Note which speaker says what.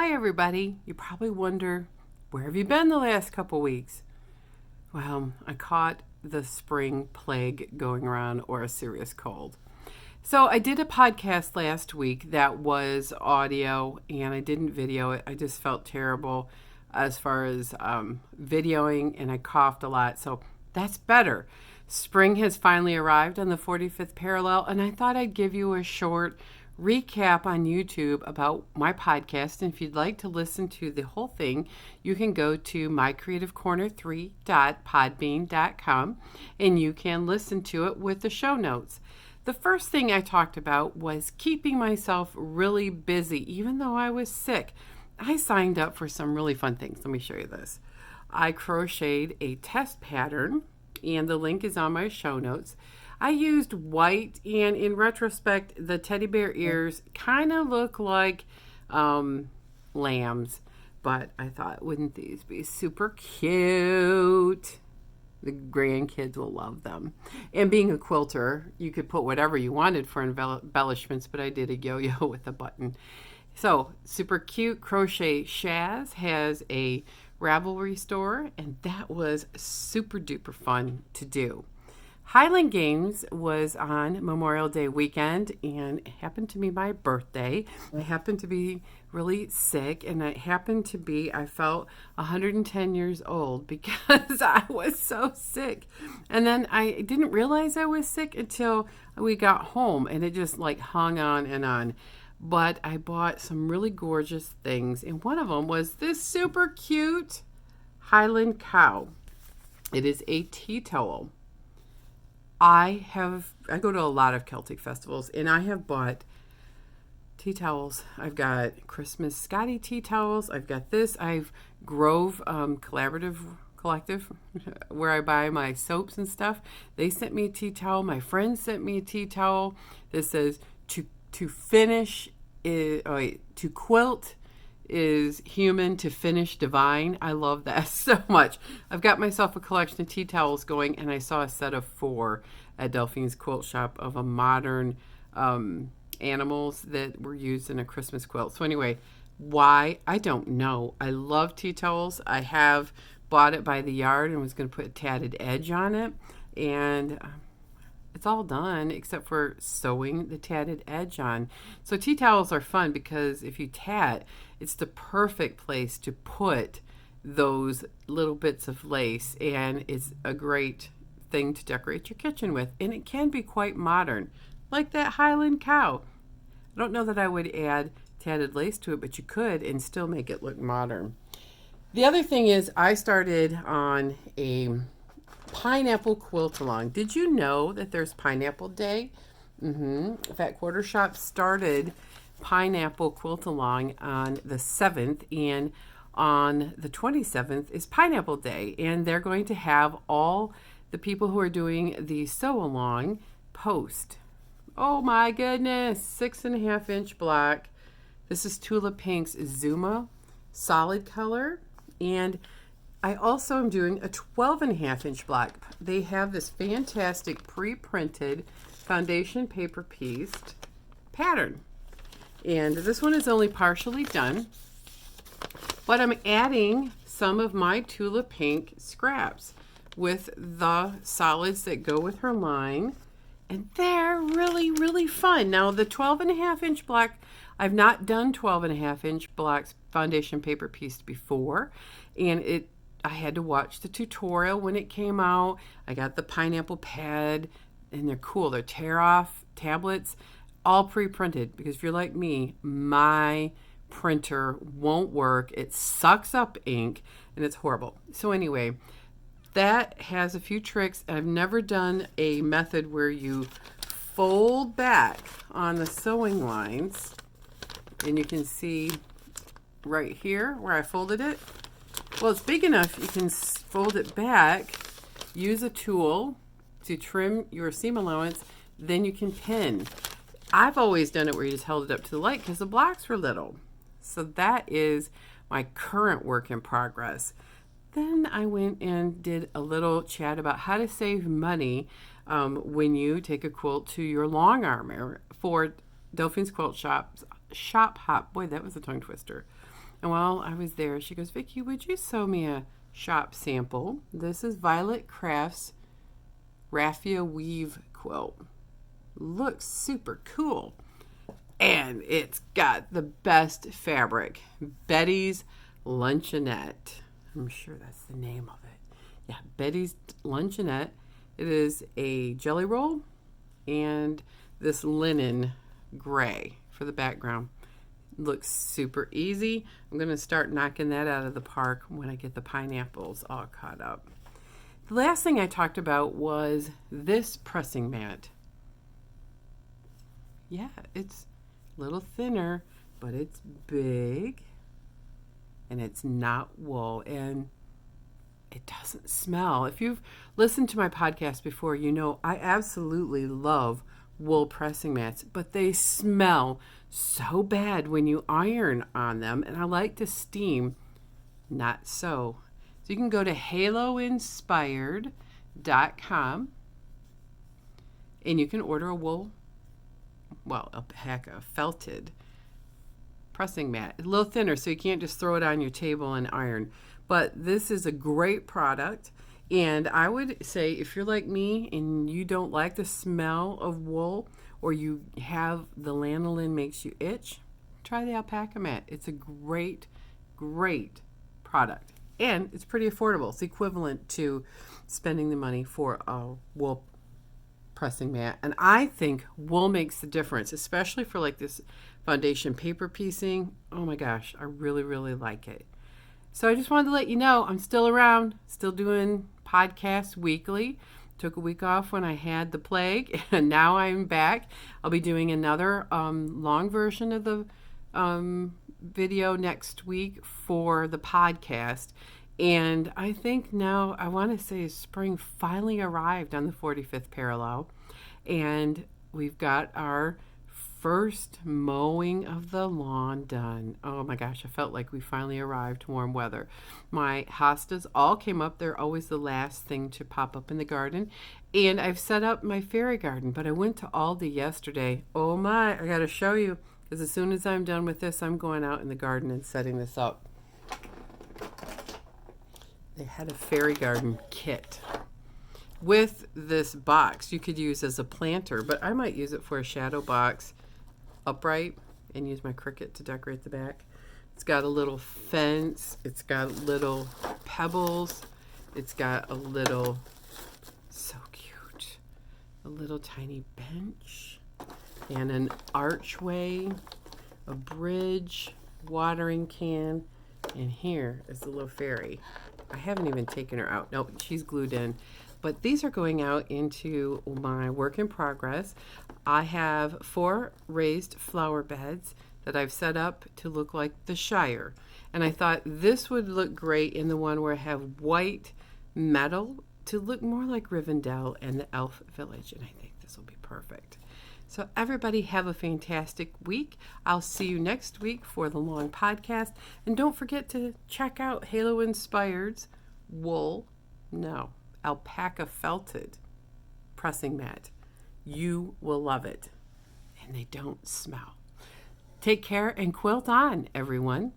Speaker 1: Hi everybody. You probably wonder, where have you been the last couple weeks? Well, I caught the spring plague going around, or a serious cold. So I did a podcast last week that was audio and I didn't video it. I just felt terrible as far as videoing, and I coughed a lot. So that's better. Spring has finally arrived on the 45th parallel, and I thought I'd give you a short recap on YouTube about my podcast. And if you'd like to listen to the whole thing, you can go to mycreativecorner3.podbean.com and you can listen to it with the show notes. The first thing I talked about was keeping myself really busy, even though I was sick. I signed up for some really fun things. Let me show you this. I crocheted a test pattern, and the link is on my show notes. I used white, and in retrospect, the teddy bear ears kind of look like lambs, but I thought, wouldn't these be super cute? The grandkids will love them. And being a quilter, you could put whatever you wanted for embellishments, but I did a yo-yo with a button. So, super cute. Crochet Shaz has a Ravelry store, and that was super duper fun to do. Highland Games was on Memorial Day weekend, and it happened to be my birthday. I happened to be really sick, and I felt 110 years old because I was so sick. And then I didn't realize I was sick until we got home, and it just like hung on and on. But I bought some really gorgeous things, and one of them was this super cute Highland cow. It is a tea towel. I go to a lot of Celtic festivals, and I have bought tea towels. I've got Christmas Scotty tea towels. I've got this. I've Grove Collective, where I buy my soaps and stuff. They sent me a tea towel. My friend sent me a tea towel that says to quilt is human, to finish divine. I love that so much. I've got myself a collection of tea towels going, and I saw a set of 4 at Delphine's Quilt Shop of a modern animals that were used in a Christmas quilt. So anyway, why? I don't know. I love tea towels. I have bought it by the yard and was going to put a tatted edge on it, and it's all done except for sewing the tatted edge on. So tea towels are fun because if you tat, it's the perfect place to put those little bits of lace, and it's a great thing to decorate your kitchen with. And it can be quite modern, like that Highland cow. I don't know that I would add tatted lace to it, but you could and still make it look modern. The other thing is I started on a pineapple quilt along. Did you know that there's Pineapple Day? Fat Quarter Shop started Pineapple Quilt Along on the 7th, and on the 27th is Pineapple Day, and they're going to have all the people who are doing the sew along post. Oh my goodness, 6.5 inch block. This is Tula Pink's Zuma solid color, and I also am doing a 12.5 inch block. They have this fantastic pre-printed foundation paper pieced pattern. And this one is only partially done, but I'm adding some of my Tula Pink scraps with the solids that go with her line. And they're really, really fun. Now, the 12.5 inch block, I've not done 12.5 inch blocks foundation paper pieced before. And I had to watch the tutorial when it came out. I got the pineapple pad, and they're cool. They're tear-off tablets, all pre-printed, because if you're like me, my printer won't work. It sucks up ink, and it's horrible. So anyway, that has a few tricks. I've never done a method where you fold back on the sewing lines, and you can see right here where I folded it. Well, it's big enough you can fold it back, use a tool to trim your seam allowance, then you can pin. I've always done it where you just held it up to the light because the blocks were little. So that is my current work in progress. Then I went and did a little chat about how to save money when you take a quilt to your long arm for Delphine's Quilt Shop Hop. Boy, that was a tongue twister. And while I was there, she goes, Vicki, would you sew me a shop sample? This is Violet Crafts Raffia Weave Quilt. Looks super cool. And it's got the best fabric. Betty's Luncheonette. I'm sure that's the name of it. Yeah, Betty's Luncheonette. It is a jelly roll and this linen gray for the background. Looks super easy. I'm going to start knocking that out of the park when I get the pineapples all caught up. The last thing I talked about was this pressing mat. Yeah, it's a little thinner, but it's big and it's not wool and it doesn't smell. If you've listened to my podcast before, you know I absolutely love wool pressing mats, but they smell so bad when you iron on them, and I like to steam, not so. So you can go to haloinspired.com and you can order a felted pressing mat. A little thinner, so you can't just throw it on your table and iron. But this is a great product, and I would say if you're like me and you don't like the smell of wool, or you have the lanolin makes you itch, try the alpaca mat. It's a great, great product, and it's pretty affordable. It's equivalent to spending the money for a wool pressing mat, and I think wool makes the difference, especially for like this foundation paper piecing. Oh my gosh, I really, really like it. So I just wanted to let you know I'm still around, still doing podcasts weekly. Took a week off when I had the plague, and now I'm back. I'll be doing another long version of the video next week for the podcast. And I think now, I want to say spring finally arrived on the 45th parallel. And we've got our first mowing of the lawn done. Oh my gosh, I felt like we finally arrived to warm weather. My hostas all came up. They're always the last thing to pop up in the garden. And I've set up my fairy garden, but I went to Aldi yesterday. Oh my, I got to show you, because as soon as I'm done with this, I'm going out in the garden and setting this up. They had a fairy garden kit with this box you could use as a planter, but I might use it for a shadow box upright and use my Cricut to decorate the back. It's got a little fence, it's got little pebbles, it's got a little, so cute, a little tiny bench and an archway, a bridge, watering can, and here is the little fairy. I haven't even taken her out. Nope, she's glued in. But these are going out into my work in progress. I have 4 raised flower beds that I've set up to look like the Shire. And I thought this would look great in the one where I have white metal to look more like Rivendell and the Elf Village. And I think this will be perfect. So everybody have a fantastic week. I'll see you next week for the long podcast. And don't forget to check out Halo Inspired's alpaca felted pressing mat. You will love it. And they don't smell. Take care and quilt on, everyone.